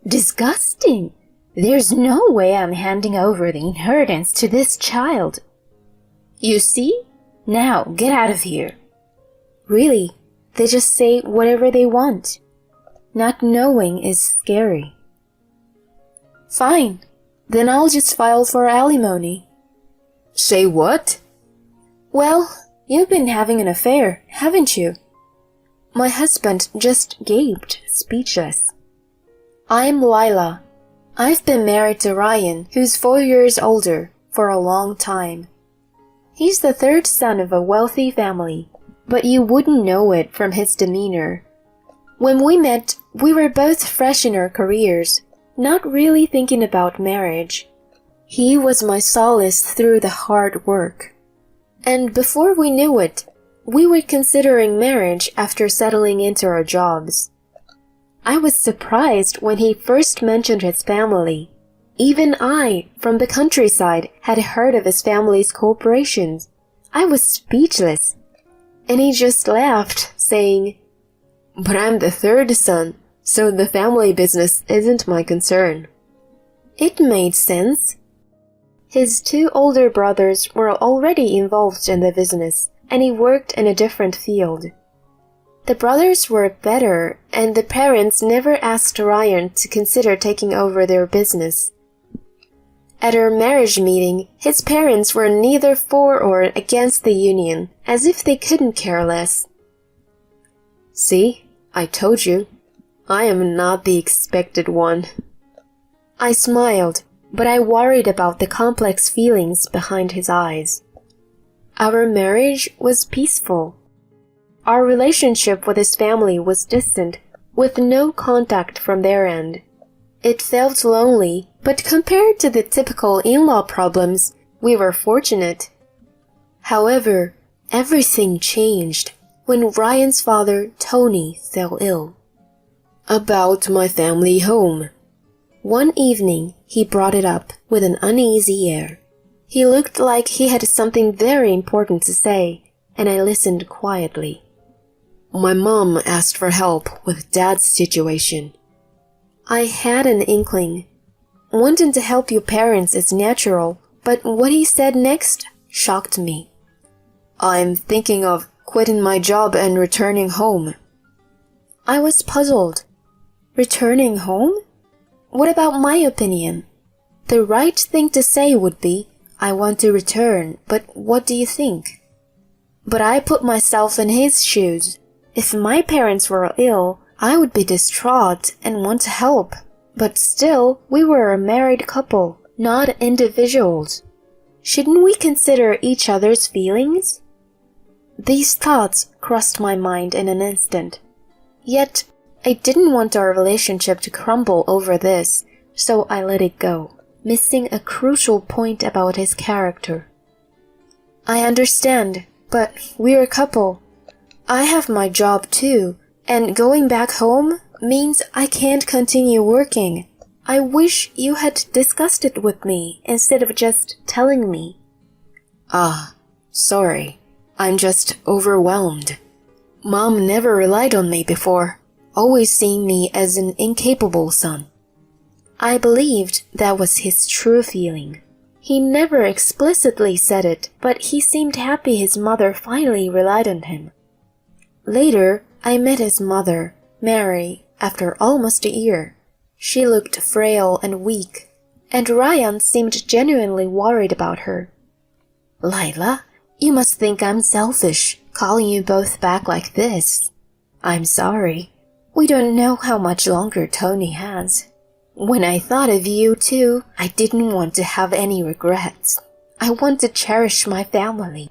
Disgusting! There's no way I'm handing over the inheritance to this child. You see? Now, get out of here. Really, they just say whatever they want. Not knowing is scary. Fine, then I'll just file for alimony. Say what? Well, you've been having an affair, haven't you? My husband just gaped, speechless. I'm Lila. I've been married to Ryan, who's 4 years older, for a long time. He's the third son of a wealthy family, but you wouldn't know it from his demeanor. When we met, we were both fresh in our careers, not really thinking about marriage. He was my solace through the hard work. And before we knew it, we were considering marriage after settling into our jobs. I was surprised when he first mentioned his family. Even I, from the countryside, had heard of his family's corporations. I was speechless. And he just laughed, saying, "But I'm the third son, so the family business isn't my concern." It made sense. His 2 older brothers were already involved in the business, and he worked in a different field. The brothers were better, and the parents never asked Ryan to consider taking over their business. At our marriage meeting, his parents were neither for or against the union, as if they couldn't care less. See, I told you. I am not the expected one. I smiled, but I worried about the complex feelings behind his eyes. Our marriage was peaceful. Our relationship with his family was distant, with no contact from their end. It felt lonely, but compared to the typical in-law problems, we were fortunate. However, everything changed when Ryan's father, Tony, fell ill. About my family home. One evening, he brought it up with an uneasy air. He looked like he had something very important to say, and I listened quietly. My mom asked for help with Dad's situation. I had an inkling. Wanting to help your parents is natural, but what he said next shocked me. I'm thinking of quitting my job and returning home. I was puzzled. Returning home? What about my opinion? The right thing to say would be, I want to return, but what do you think? But I put myself in his shoes. If my parents were ill, I would be distraught and want to help. But still, we were a married couple, not individuals. Shouldn't we consider each other's feelings? These thoughts crossed my mind in an instant. Yet, I didn't want our relationship to crumble over this, so I let it go, missing a crucial point about his character. I understand, but we're a couple. I have my job too, and going back home means I can't continue working. I wish you had discussed it with me instead of just telling me. Ah, sorry. I'm just overwhelmed. Mom never relied on me before, always seeing me as an incapable son. I believed that was his true feeling. He never explicitly said it, but he seemed happy his mother finally relied on him. Later, I met his mother, Mary, after almost a year. She looked frail and weak, and Ryan seemed genuinely worried about her. Lila, you must think I'm selfish, calling you both back like this. I'm sorry. We don't know how much longer Tony has. When I thought of you too, I didn't want to have any regrets. I want to cherish my family.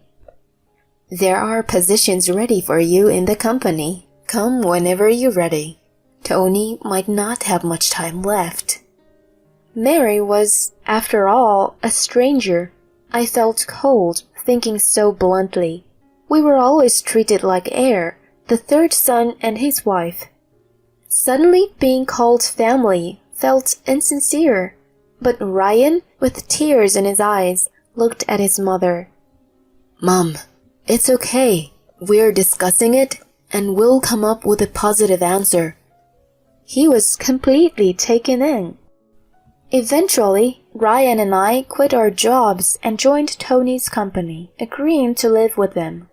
There are positions ready for you in the company. Come whenever you're ready. Tony might not have much time left. Mary was, after all, a stranger. I felt cold, thinking so bluntly. We were always treated like heir, the third son and his wife. Suddenly being called family felt insincere, but Ryan, with tears in his eyes, looked at his mother. Mom, it's okay. We're discussing it, and we'll come up with a positive answer. He was completely taken in. Eventually, Ryan and I quit our jobs and joined Tony's company, agreeing to live with him.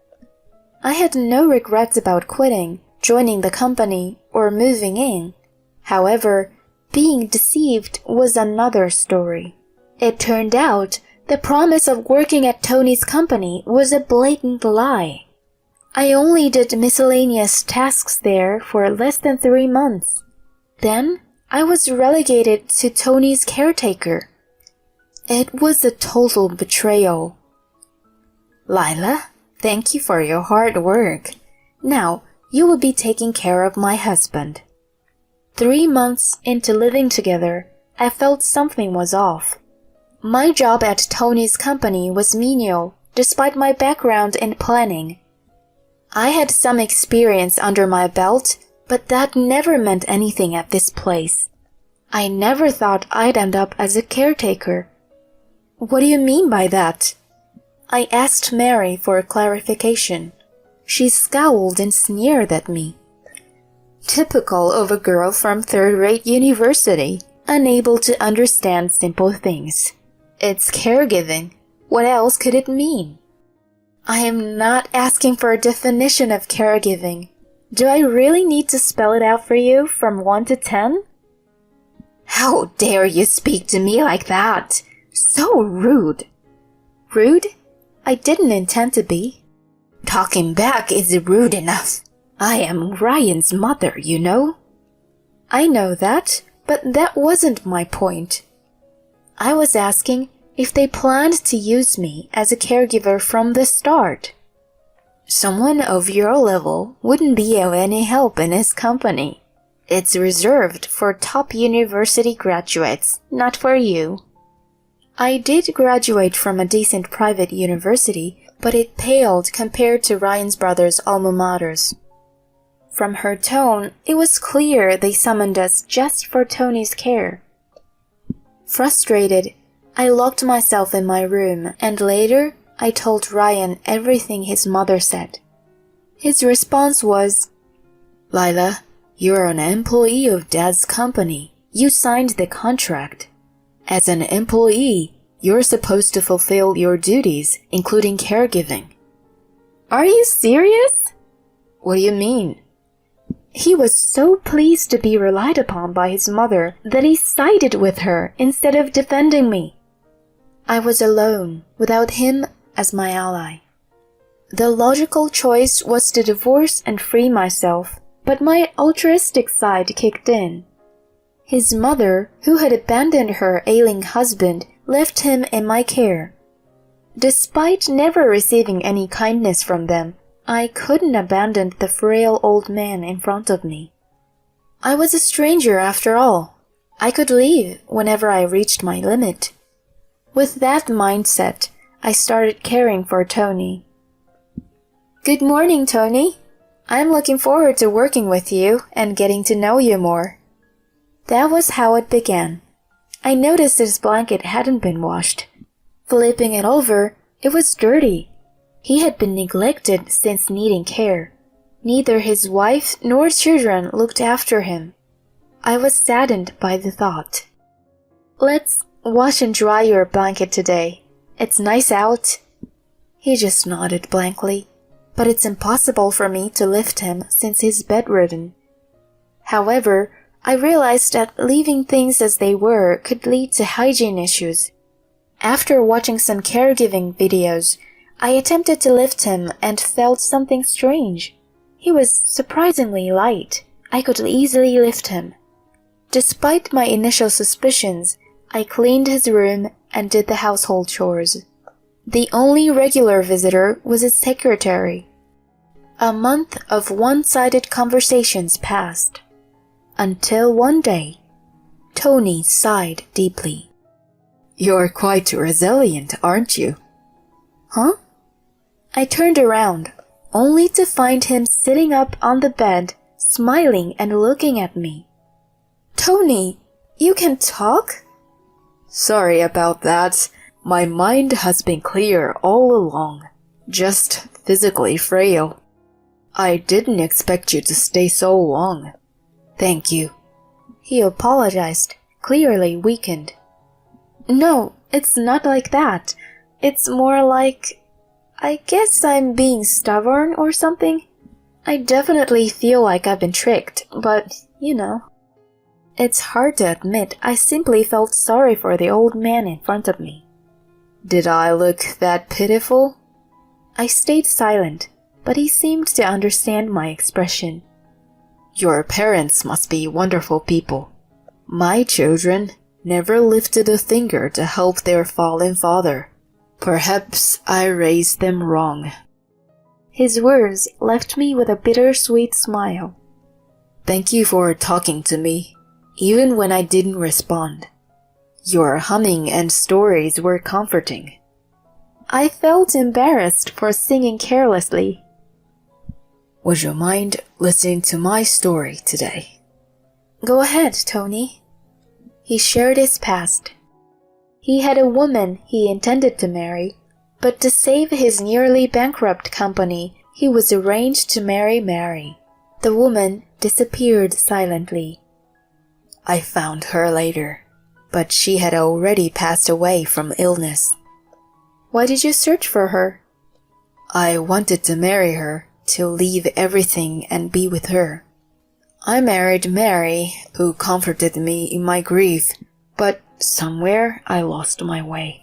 I had no regrets about quitting, joining the company, or moving in. However, being deceived was another story. It turned out the promise of working at Tony's company was a blatant lie. I only did miscellaneous tasks there for less than 3 months. Then, I was relegated to Tony's caretaker. It was a total betrayal. Lila, thank you for your hard work. Now, you will be taking care of my husband. 3 months into living together, I felt something was off. My job at Tony's company was menial, despite my background in planning. I had some experience under my belt, but that never meant anything at this place. I never thought I'd end up as a caretaker. What do you mean by that? I asked Mary for clarification. She scowled and sneered at me. Typical of a girl from third-rate university, unable to understand simple things. It's caregiving. What else could it mean? I am not asking for a definition of caregiving. Do I really need to spell it out for you from 1 to 10? How dare you speak to me like that? So rude. Rude? I didn't intend to be. Talking back is rude enough. I am Ryan's mother, you know. I know that, but that wasn't my point. I was asking if they planned to use me as a caregiver from the start. Someone of your level wouldn't be of any help in his company. It's reserved for top university graduates, not for you. I did graduate from a decent private university, but it paled compared to Ryan's brother's alma maters. From her tone, it was clear they summoned us just for Tony's care. Frustrated, I locked myself in my room, and later I told Ryan everything his mother said. His response was, Lila, you're an employee of Dad's company. You signed the contract. As an employee, you're supposed to fulfill your duties, including caregiving. Are you serious? What do you mean? He was so pleased to be relied upon by his mother that he sided with her instead of defending me. I was alone, without him as my ally. The logical choice was to divorce and free myself, but my altruistic side kicked in. His mother, who had abandoned her ailing husband, left him in my care. Despite never receiving any kindness from them, I couldn't abandon the frail old man in front of me. I was a stranger after all. I could leave whenever I reached my limit. With that mindset, I started caring for Tony. Good morning, Tony. I'm looking forward to working with you and getting to know you more. That was how it began. I noticed his blanket hadn't been washed. Flipping it over, it was dirty. He had been neglected since needing care. Neither his wife nor children looked after him. I was saddened by the thought. Let's wash and dry your blanket today. It's nice out. He just nodded blankly, but it's impossible for me to lift him since he's bedridden. However, I realized that leaving things as they were could lead to hygiene issues. After watching some caregiving videos, I attempted to lift him and felt something strange. He was surprisingly light. I could easily lift him. Despite my initial suspicions, I cleaned his room and did the household chores. The only regular visitor was his secretary. A month of one-sided conversations passed. Until one day, Tony sighed deeply. You're quite resilient, aren't you? Huh? I turned around, only to find him sitting up on the bed, smiling and looking at me. Tony, you can talk? Sorry about that. My mind has been clear all along, just physically frail. I didn't expect you to stay so long. Thank you. He apologized, clearly weakened. No, it's not like that. It's more like... I guess I'm being stubborn or something. I definitely feel like I've been tricked, but, you know. It's hard to admit I simply felt sorry for the old man in front of me. Did I look that pitiful? I stayed silent, but he seemed to understand my expression. Your parents must be wonderful people. My children never lifted a finger to help their fallen father. Perhaps I raised them wrong. His words left me with a bittersweet smile. Thank you for talking to me, even when I didn't respond. Your humming and stories were comforting. I felt embarrassed for singing carelessly. Would you mind listening to my story today? Go ahead, Tony. He shared his past. He had a woman he intended to marry, but to save his nearly bankrupt company, he was arranged to marry Mary. The woman disappeared silently. I found her later, but she had already passed away from illness. Why did you search for her? I wanted to marry her, to leave everything and be with her. I married Mary, who comforted me in my grief, but somewhere I lost my way.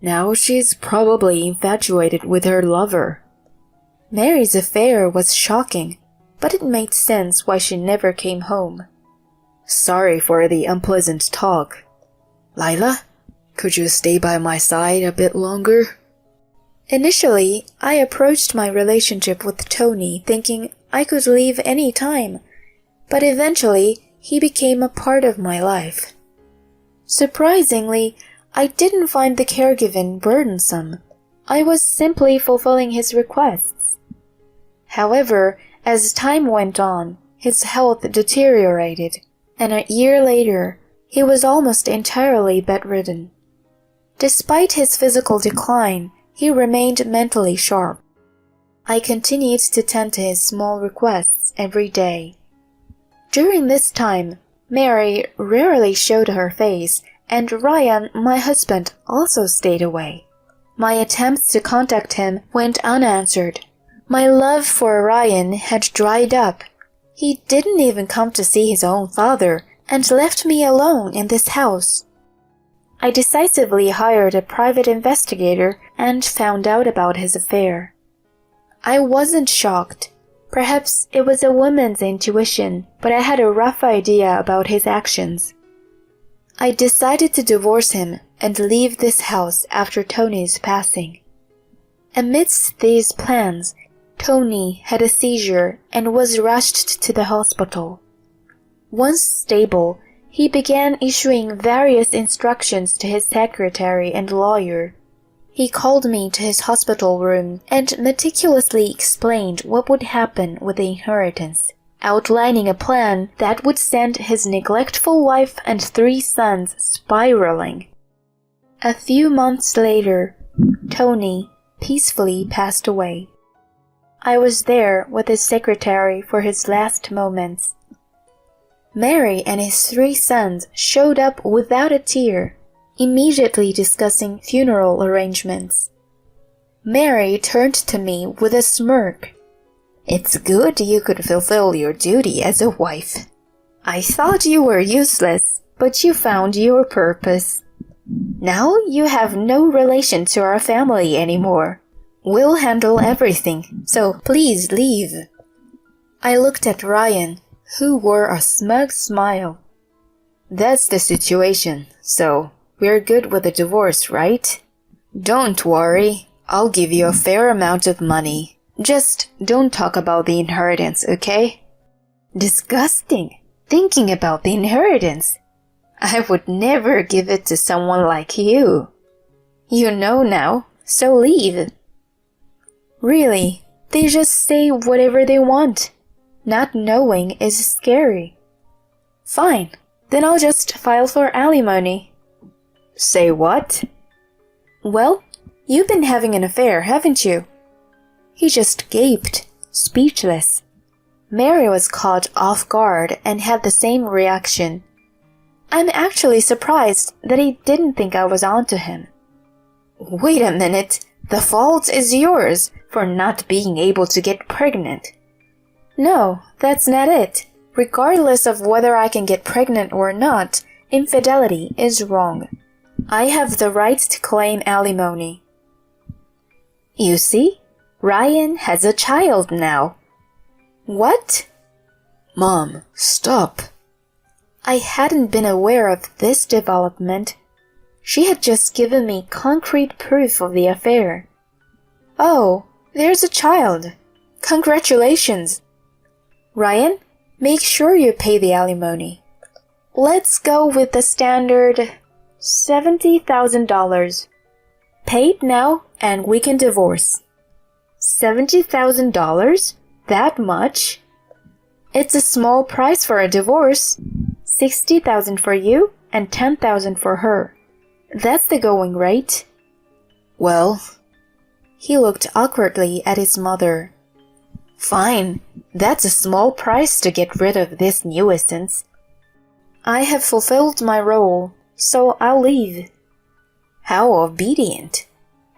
Now she's probably infatuated with her lover. Mary's affair was shocking, but it made sense why she never came home. Sorry for the unpleasant talk. Lila, could you stay by my side a bit longer? Initially, I approached my relationship with Tony thinking I could leave any time, but eventually he became a part of my life. Surprisingly, I didn't find the caregiving burdensome. I was simply fulfilling his requests. However, as time went on, his health deteriorated, and a year later, he was almost entirely bedridden. Despite his physical decline, he remained mentally sharp. I continued to tend to his small requests every day. During this time, Mary rarely showed her face, and Ryan, my husband, also stayed away. My attempts to contact him went unanswered. My love for Ryan had dried up. He didn't even come to see his own father, and left me alone in this house. I decisively hired a private investigator and found out about his affair. I wasn't shocked. Perhaps it was a woman's intuition, but I had a rough idea about his actions. I decided to divorce him and leave this house after Tony's passing. Amidst these plans, Tony had a seizure and was rushed to the hospital. Once stable, he began issuing various instructions to his secretary and lawyer. He called me to his hospital room and meticulously explained what would happen with the inheritance, outlining a plan that would send his neglectful wife and 3 sons spiraling. A few months later, Tony peacefully passed away. I was there with his secretary for his last moments. Mary and his 3 sons showed up without a tear, immediately discussing funeral arrangements. Mary turned to me with a smirk. It's good you could fulfill your duty as a wife. I thought you were useless, but you found your purpose. Now you have no relation to our family anymore. We'll handle everything, so please leave. I looked at Ryan, who wore a smug smile. That's the situation, so we're good with the divorce, right? Don't worry, I'll give you a fair amount of money. Just don't talk about the inheritance, okay? Disgusting, thinking about the inheritance. I would never give it to someone like you. You know now, so leave. Really, they just say whatever they want. Not knowing is scary. Fine, then I'll just file for alimony. Say what? Well, you've been having an affair, haven't you? He just gaped, speechless. Mary was caught off guard and had the same reaction. I'm actually surprised that he didn't think I was onto him. Wait a minute, the fault is yours for not being able to get pregnant. No, that's not it. Regardless of whether I can get pregnant or not, infidelity is wrong. I have the right to claim alimony. You see, Ryan has a child now. What? Mom, stop. I hadn't been aware of this development. She had just given me concrete proof of the affair. Oh, there's a child. Congratulations. Ryan, make sure you pay the alimony. Let's go with the standard $70,000. Pay it now and we can divorce. $70,000? That much? It's a small price for a divorce. $60,000 for you and $10,000 for her. That's the going rate. Well, he looked awkwardly at his mother. Fine, that's a small price to get rid of this nuisance. I have fulfilled my role, so I'll leave. How obedient.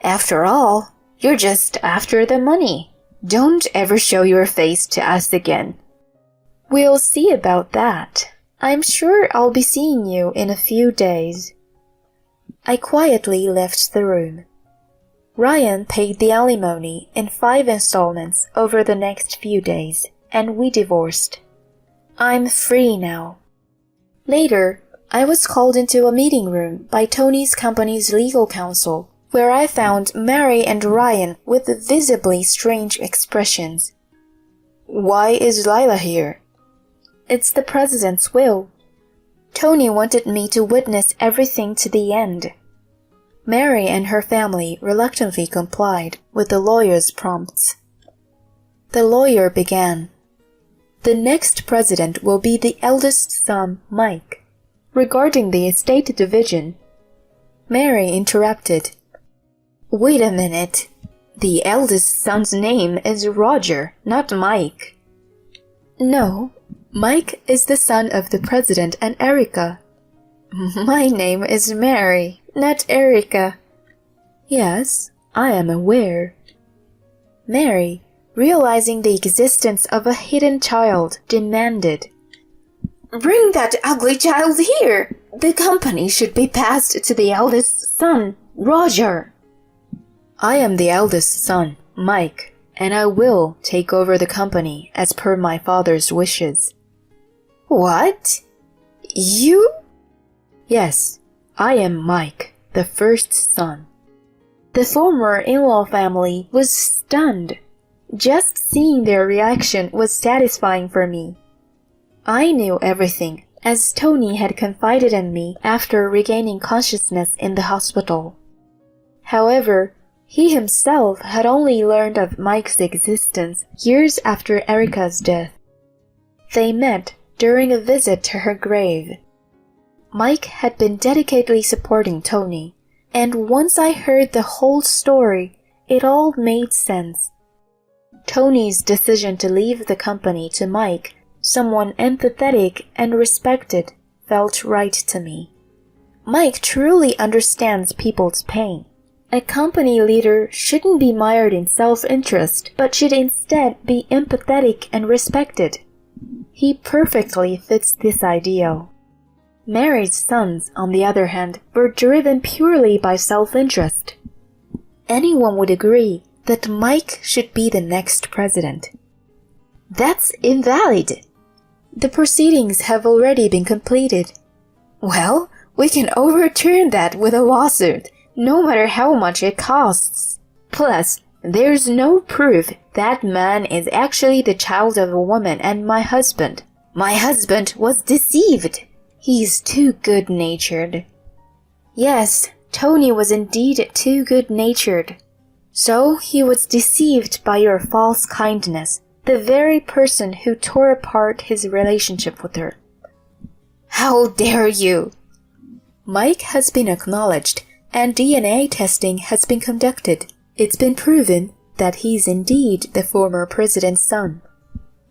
After all, you're just after the money. Don't ever show your face to us again. We'll see about that. I'm sure I'll be seeing you in a few days. I quietly left the room. Ryan paid the alimony in 5 installments over the next few days, and we divorced. I'm free now. Later, I was called into a meeting room by Tony's company's legal counsel, where I found Mary and Ryan with visibly strange expressions. Why is Lila here? It's the president's will. Tony wanted me to witness everything to the end. Mary and her family reluctantly complied with the lawyer's prompts. The lawyer began. The next president will be the eldest son, Mike. Regarding the estate division, Mary interrupted. Wait a minute. The eldest son's name is Roger, not Mike. No, Mike is the son of the president and Erica. My name is Mary, not Erica. Yes, I am aware. Mary, realizing the existence of a hidden child, demanded. Bring that ugly child here! The company should be passed to the eldest son, Roger. I am the eldest son, Mike, and I will take over the company as per my father's wishes. What? You? Yes, I am Mike, the first son. The former in-law family was stunned. Just seeing their reaction was satisfying for me. I knew everything, as Tony had confided in me after regaining consciousness in the hospital. However, he himself had only learned of Mike's existence years after Erica's death. They met during a visit to her grave. Mike had been dedicatedly supporting Tony, and once I heard the whole story, it all made sense. Tony's decision to leave the company to Mike, someone empathetic and respected, felt right to me. Mike truly understands people's pain. A company leader shouldn't be mired in self-interest, but should instead be empathetic and respected. He perfectly fits this ideal. Mary's sons, on the other hand, were driven purely by self-interest. Anyone would agree that Mike should be the next president. That's invalid. The proceedings have already been completed. Well, we can overturn that with a lawsuit, no matter how much it costs. Plus, there's no proof that man is actually the child of a woman and my husband. My husband was deceived. He's too good-natured. Yes, Tony was indeed too good-natured. So he was deceived by your false kindness, the very person who tore apart his relationship with her. How dare you! Mike has been acknowledged, and DNA testing has been conducted. It's been proven that he's indeed the former president's son.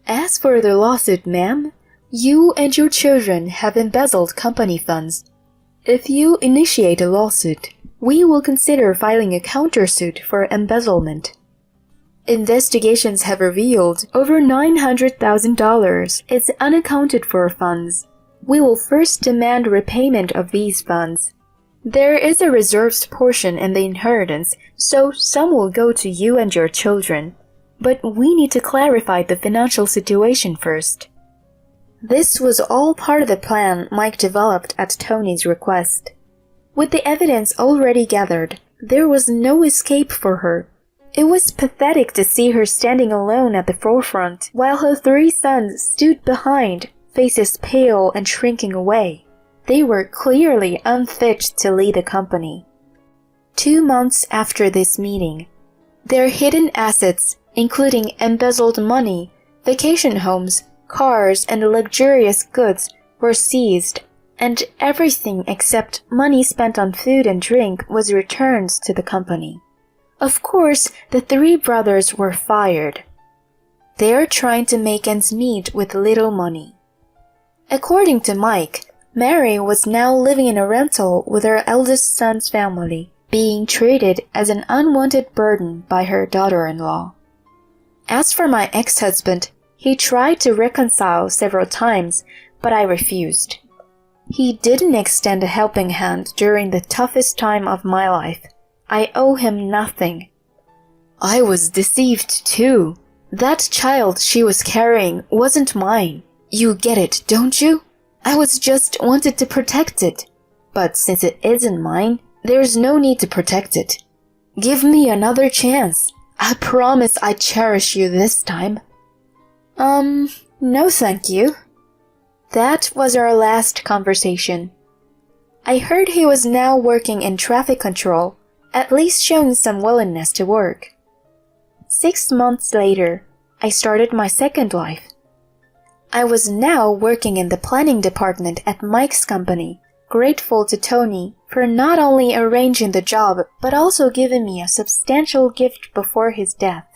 As for the lawsuit, ma'am, you and your children have embezzled company funds. If you initiate a lawsuit, we will consider filing a countersuit for embezzlement. Investigations have revealed over $900,000 is unaccounted for funds. We will first demand repayment of these funds. There is a reserved portion in the inheritance, so some will go to you and your children. But we need to clarify the financial situation first. This was all part of the plan Mike developed at Tony's request. With the evidence already gathered, there was no escape for her. It was pathetic to see her standing alone at the forefront, while her 3 sons stood behind, faces pale and shrinking away. They were clearly unfit to lead the company. 2 months after this meeting, their hidden assets, including embezzled money, vacation homes, cars, and luxurious goods, were seized, and everything except money spent on food and drink was returned to the company. Of course, the 3 brothers were fired. They are trying to make ends meet with little money. According to Mike, Mary was now living in a rental with her eldest son's family, being treated as an unwanted burden by her daughter-in-law. As for my ex-husband, he tried to reconcile several times, but I refused. He didn't extend a helping hand during the toughest time of my life. I owe him nothing. I was deceived too. That child she was carrying wasn't mine. You get it, don't you? I was just wanted to protect it. But since it isn't mine, there's no need to protect it. Give me another chance. I promise I cherish you this time. No thank you. That was our last conversation. I heard he was now working in traffic control, at least showing some willingness to work. 6 months later, I started my second life. I was now working in the planning department at Mike's company, grateful to Tony for not only arranging the job but also giving me a substantial gift before his death,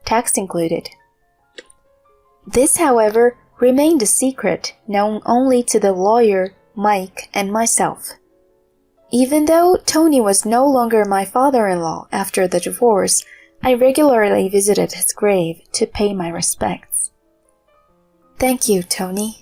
tax included. This, however, remained a secret known only to the lawyer, Mike, and myself. Even though Tony was no longer my father-in-law after the divorce, I regularly visited his grave to pay my respects. Thank you, Tony.